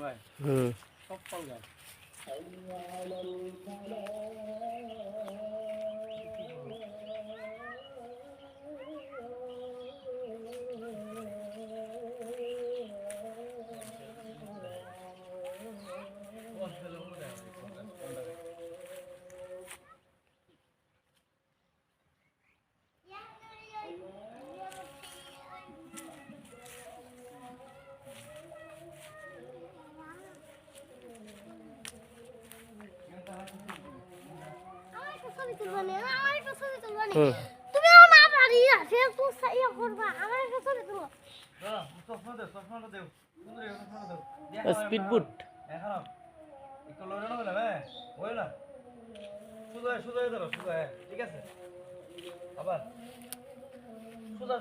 ভাই সব ফল গাছ তুমি না পারি আছে তো ইয়া করবা আমার একটা ছবি তুলো দাও সফনটা দেও সুন্দর সফনটা দাও স্পিড বুট এখন একটু লড়ে না বলে হ্যাঁ ওই না সুদা ধরো সুদা ঠিক আছে আবার সুদা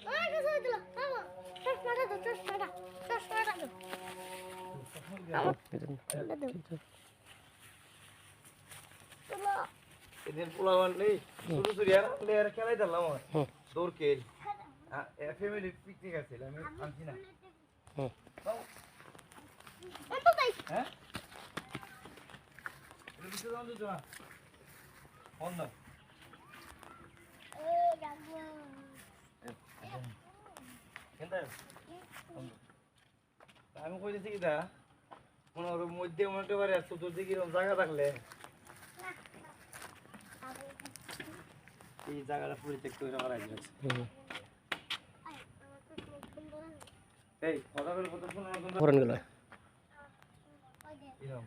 আমার একটা ছবি তুলো বাবা চশমাটা দাও চশমাটা দাও তুলো এদের পোলাওয়ান নেই শুরু আর খেলাই দিলাম দৌড় কে ফ্যামিলি পিকনিক আছে আমি আনছি না এত তাই হ্যাঁ এটা দিতে দাও তো না বন্ধ এ যাবো কেনটা আমি কইতেছি কি দা মনে ওর মধ্যে মনে পারে চতুর্দিকে এরকম জায়গা থাকলে এই জায়গাটা পরিত্যক্ত করে রাখা আছে এই কথা বলে কত ফোন ফোরন গেল এরকম